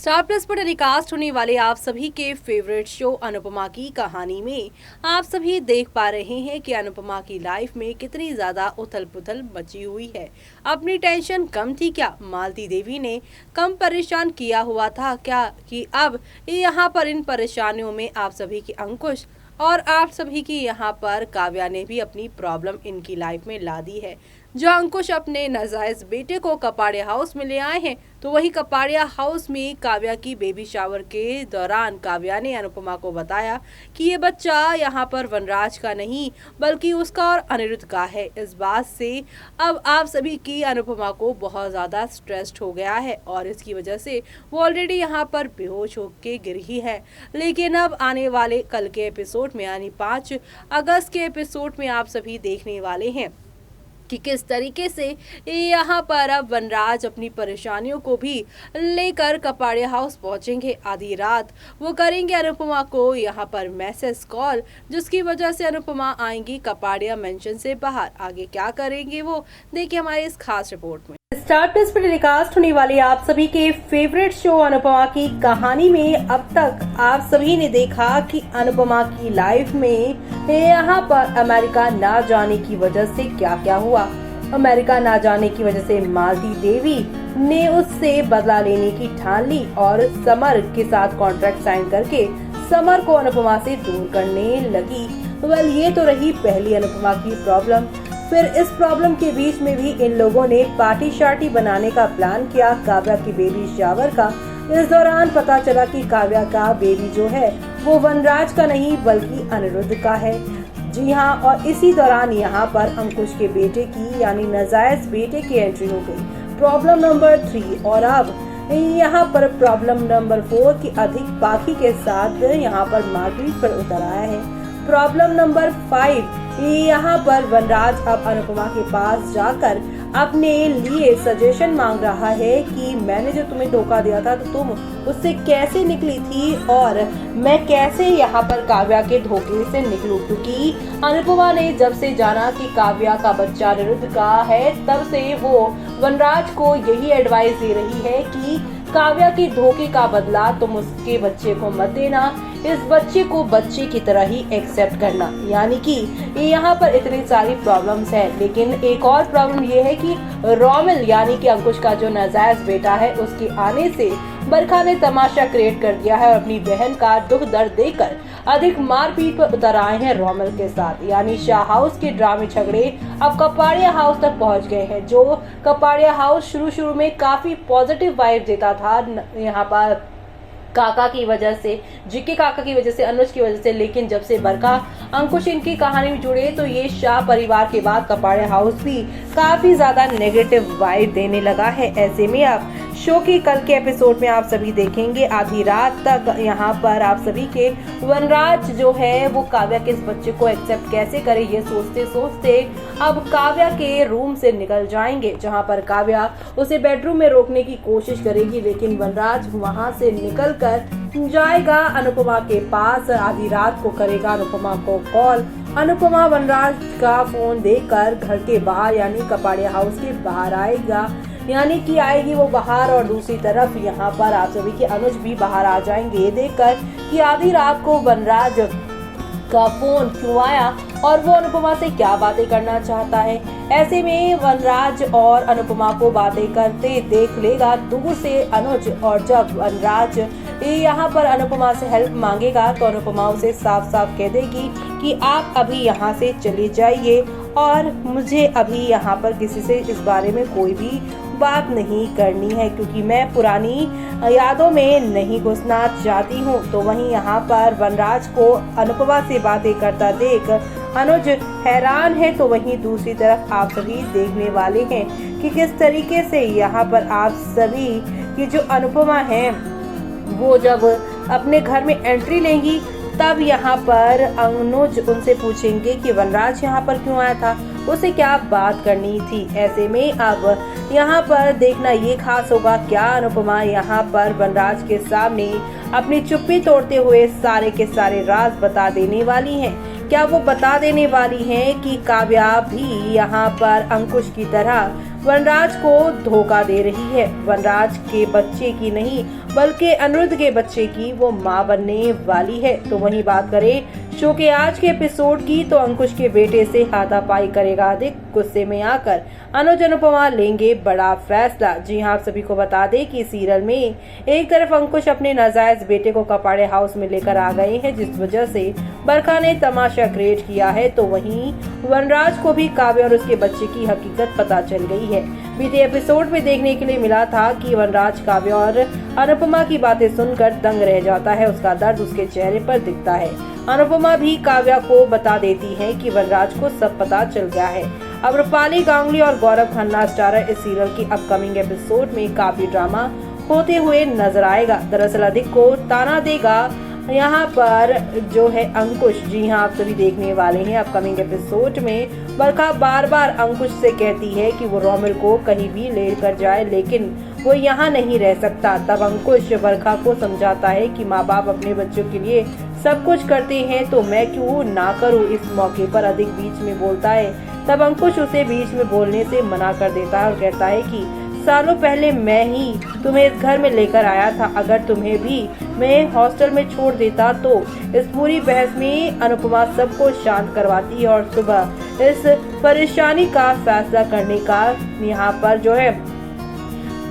Star plus पर telecast होने वाले आप सभी के फेवरेट शो अनुपमा की कहानी में आप सभी देख पा रहे हैं कि अनुपमा की लाइफ में कितनी ज्यादा उथल पुथल मची हुई है। अपनी टेंशन कम थी क्या? मालती देवी ने कम परेशान किया हुआ था क्या कि अब यहाँ पर इन परेशानियों में आप सभी की अंकुश और आप सभी की यहाँ पर काव्या ने भी अपनी प्रॉब्लम इनकी लाइफ में ला दी है। जो अंकुश अपने नाजायज बेटे को कपाड़िया हाउस में ले आए हैं, तो वही कपाड़िया हाउस में काव्या की बेबी शावर के दौरान काव्या ने अनुपमा को बताया कि ये बच्चा यहाँ पर वनराज का नहीं बल्कि उसका और अनिरुद्ध का है। इस बात से अब आप सभी की अनुपमा को बहुत ज़्यादा स्ट्रेस्ड हो गया है और इसकी वजह से वो ऑलरेडी यहाँ पर बेहोश होके गिर ही है। लेकिन अब आने वाले कल के एपिसोड में यानी 5 अगस्त के एपिसोड में आप सभी देखने वाले हैं कि किस तरीके से यहाँ पर अब वनराज अपनी परेशानियों को भी लेकर कपाड़िया हाउस पहुंचेंगे। आधी रात वो करेंगे अनुपमा को यहाँ पर मैसेज कॉल, जिसकी वजह से अनुपमा आएंगी कपाड़िया मेंशन से बाहर। आगे क्या करेंगे वो देखिए हमारे इस खास रिपोर्ट में। स्टार प्लस पर टेलीकास्ट होने वाली आप सभी के फेवरेट शो अनुपमा की कहानी में अब तक आप सभी ने देखा कि अनुपमा की लाइफ में यहाँ पर अमेरिका ना जाने की वजह से क्या क्या हुआ। अमेरिका ना जाने की वजह से मालती देवी ने उससे बदला लेने की ठान ली और समर के साथ कॉन्ट्रैक्ट साइन करके समर को अनुपमा से दूर करने लगी। वेल, ये तो रही पहली अनुपमा की प्रॉब्लम। फिर इस प्रॉब्लम के बीच में भी इन लोगों ने पार्टी शार्टी बनाने का प्लान किया काव्या की बेबी शावर का। इस दौरान पता चला कि काव्या का बेबी जो है वो वनराज का नहीं बल्कि अनिरुद्ध का है। जी हाँ, और इसी दौरान यहाँ पर अंकुश के बेटे की यानी नाजायज बेटे की एंट्री हो गई। प्रॉब्लम नंबर 3 और अब यहाँ पर प्रॉब्लम नंबर 4 की अधिक बाकी के साथ यहाँ पर मारपीट पर उतर आया है। प्रॉब्लम नंबर 5 यहाँ पर वनराज अब अनुपमा के पास जाकर अपने लिए सजेशन मांग रहा है कि मैंने जो तुम्हें धोखा दिया था तो तुम उससे कैसे निकली थी और मैं कैसे यहाँ पर काव्या के धोखे से निकलूं, क्योंकि अनुपमा ने जब से जाना कि काव्या का बच्चा अनिरुद्ध का है तब से वो वनराज को यही एडवाइस दे रही है कि काव्या के धोखे का बदला तुम उसके बच्चे को मत देना, इस बच्चे को बच्चे की तरह ही एक्सेप्ट करना। यानी कि यहाँ पर इतनी सारी प्रॉब्लम्स है, लेकिन एक और प्रॉब्लम ये है कि रोमिल यानी कि अंकुश का जो नाजायज बेटा है उसके आने से बरखा ने तमाशा क्रिएट कर दिया है और अपनी बहन का दुख दर्द देकर अधिक मारपीट पर उतर आए हैं रोमिल के साथ। यानी शाह हाउस के ड्रामे झगड़े अब कपाड़िया हाउस तक पहुंच गए हैं। जो कपाड़िया हाउस शुरू में काफी पॉजिटिव वाइब देता था यहाँ पर काका की वजह से, जीके काका की वजह से, अनुज की वजह से, लेकिन जब से बरखा अंकुश इनकी कहानी में जुड़े तो ये शाह परिवार के बाद कपाड़िया हाउस भी काफी ज्यादा नेगेटिव वाइब देने लगा है। ऐसे में आप शो की कल के एपिसोड में आप सभी देखेंगे आधी रात तक यहाँ पर आप सभी के वनराज जो है वो काव्या के इस बच्चे को एक्सेप्ट कैसे करे ये सोचते सोचते अब काव्या के रूम से निकल जाएंगे, जहाँ पर काव्या उसे बेडरूम में रोकने की कोशिश करेगी, लेकिन वनराज वहाँ से निकल कर जाएगा अनुपमा के पास। आधी रात को करेगा अनुपमा को कॉल। अनुपमा वनराज का फोन देखकर घर के बाहर यानी कपाड़िया हाउस के बाहर आएगा, यानी कि आएगी वो बाहर और दूसरी तरफ यहाँ पर आप सभी के अनुज भी बाहर आ जाएंगे ये देखकर कि आधी रात को वनराज का फोन क्यों आया और वो अनुपमा से क्या बातें करना चाहता है। ऐसे में वनराज और अनुपमा को बातें करते देख लेगा दूर से अनुज, और जब वनराज यहाँ पर अनुपमा से हेल्प मांगेगा तो अनुपमा उसे साफ साफ कह देगी कि आप अभी यहाँ से चले जाइए और मुझे अभी यहाँ पर किसी से इस बारे में कोई भी बात नहीं करनी है, क्योंकि मैं पुरानी यादों में नहीं घुसना चाहती हूँ। तो वहीं यहाँ पर वनराज को अनुपमा से बातें करता देख अनुज हैरान है, तो वहीं दूसरी तरफ आप सभी देखने वाले हैं कि किस तरीके से यहाँ पर आप सभी की जो अनुपमा है वो जब अपने घर में एंट्री लेंगी तब यहाँ पर अनुज उनसे पूछेंगे कि वनराज यहाँ पर क्यों आया था, उसे क्या बात करनी थी। ऐसे में अब यहाँ पर देखना ये खास होगा क्या अनुपमा यहाँ पर वनराज के सामने अपनी चुप्पी तोड़ते हुए सारे के सारे राज बता देने वाली हैं। क्या वो बता देने वाली हैं कि काव्या भी यहाँ पर अंकुश की तरह वनराज को धोखा दे रही है? वनराज के बच्चे की नहीं बल्कि अनिरुद्ध के बच्चे की वो मां बनने वाली है। तो वहीं बात करें शो के आज के एपिसोड की, तो अंकुश के बेटे से हाथापाई करेगा अधिक। गुस्से में आकर अनुज अनुपमा लेंगे बड़ा फैसला। जी हां, आप सभी को बता दें कि सीरियल में एक तरफ अंकुश अपने नाजायज बेटे को कपाड़े हाउस में लेकर आ गए हैं, जिस वजह से बरखा ने तमाशा क्रिएट किया है। तो वहीं वनराज को भी काव्या और उसके बच्चे की हकीकत पता चल गई है। बीते एपिसोड में देखने के लिए मिला था कि वनराज काव्या और अनुपमा की बातें सुनकर दंग रह जाता है। उसका दर्द उसके चेहरे पर दिखता है। अनुपमा भी काव्या को बता देती है कि वनराज को सब पता चल गया है। अब रूपाली गांगुली और गौरव खन्ना स्टारर इस सीरियल की अपकमिंग एपिसोड में काफी ड्रामा होते हुए नजर आएगा। दरअसल अधिक को ताना देगा यहाँ पर जो है अंकुश। जी हाँ, आप सभी देखने वाले हैं अपकमिंग एपिसोड में। बरखा बार बार अंकुश से कहती है कि वो रोमिल को कहीं भी ले कर जाए, लेकिन वो यहाँ नहीं रह सकता। तब अंकुश बरखा को समझाता है कि माँ बाप अपने बच्चों के लिए सब कुछ करते हैं, तो मैं क्यों ना करूँ। इस मौके पर अधिक बीच में बोलता है। तब अंकुश उसे बीच में बोलने से मना कर देता है और कहता है कि सालों पहले मैं ही तुम्हें इस घर में लेकर आया था। अगर तुम्हें भी मैं हॉस्टल में छोड़ देता तो। इस पूरी बहस में अनुपमा सबको शांत करवाती है और सुबह इस परेशानी का फैसला करने का यहाँ पर जो है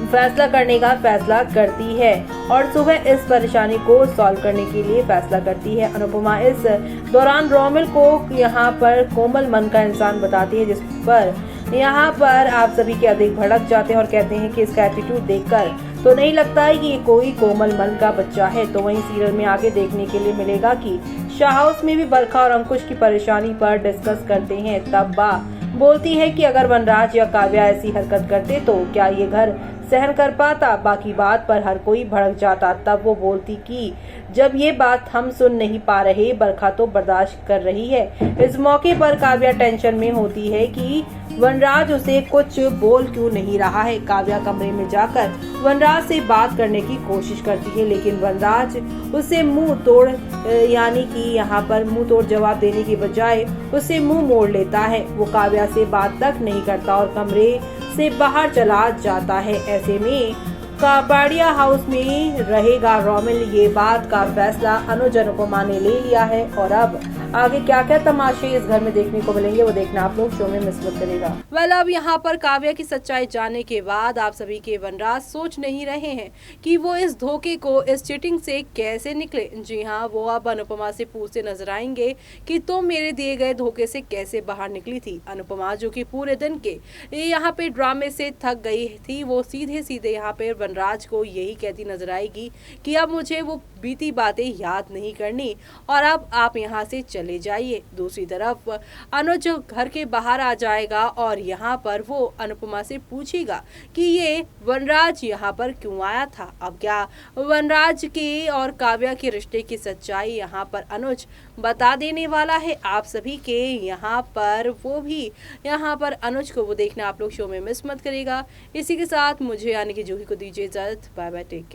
फैसला करती है और सुबह इस परेशानी को सॉल्व करने के लिए फैसला करती है। अनुपमा इस दौरान रोमिल को यहाँ पर कोमल मन का इंसान बताती है, जिस पर यहाँ पर आप सभी के अधिक भड़क जाते हैं और कहते हैं कि इसका एटीट्यूड देखकर तो नहीं लगता है कि ये कोई कोमल मन का बच्चा है। तो वहीं सीरियल में आगे देखने के लिए मिलेगा कि शाह हाउस में भी बरखा और अंकुश की परेशानी पर डिस्कस करते हैं। तब बा बोलती है कि अगर वनराज या काव्या ऐसी हरकत करते तो क्या ये घर सहन कर पाता। बाकी बात पर हर कोई भड़क जाता। तब वो बोलती कि जब ये बात हम सुन नहीं पा रहे, बरखा तो बर्दाश्त कर रही है। इस मौके पर काव्या टेंशन में होती है कि वनराज उसे कुछ बोल क्यों नहीं रहा है। काव्या कमरे में जाकर वनराज से बात करने की कोशिश करती है, लेकिन वनराज उसे मुंह तोड़ यानी कि यहाँ पर मुंह तोड़ जवाब देने की बजाय उसे मुंह मोड़ लेता है। वो काव्या से बात तक नहीं करता और कमरे से बाहर चला जाता है। ऐसे में कपाड़िया हाउस में रहेगा रोमिल, ये बात का फैसला अनुज अनुपमा ने ले लिया है। और अब आगे क्या क्या तमाशे इस घर में देखने को मिलेंगे वो देखना आप लोग शो में मिस मत करेगा। अब यहाँ पर काव्या की सच्चाई जानने के बाद आप सभी के वनराज सोच नहीं रहे हैं कि वो इस धोखे को, इस चीटिंग से कैसे निकले। जी हाँ, वो अब अनुपमा से पूछते नजर आएंगे कि तुम मेरे दिए गए धोखे से कैसे बाहर निकली थी। अनुपमा जो कि पूरे दिन के यहाँ पे ड्रामे से थक गई थी, वो सीधे सीधे यहाँ पे वनराज को यही कहती नजर आएगी कि अब मुझे वो बीती बातें याद नहीं करनी और अब आप यहाँ से चले जाइए। दूसरी तरफ अनुज घर के बाहर आ जाएगा और यहाँ पर वो अनुपमा से पूछेगा कि ये वनराज यहाँ पर क्यों आया था। अब क्या वनराज के और काव्या के रिश्ते की सच्चाई यहाँ पर अनुज बता देने वाला है आप सभी के। यहाँ पर वो भी यहाँ पर अनुज को वो देखना आप लोग शो में मिस मत करेगा। इसी के साथ मुझे यानी कि जूही को दीजिए इजाजत। Bye bye, take care.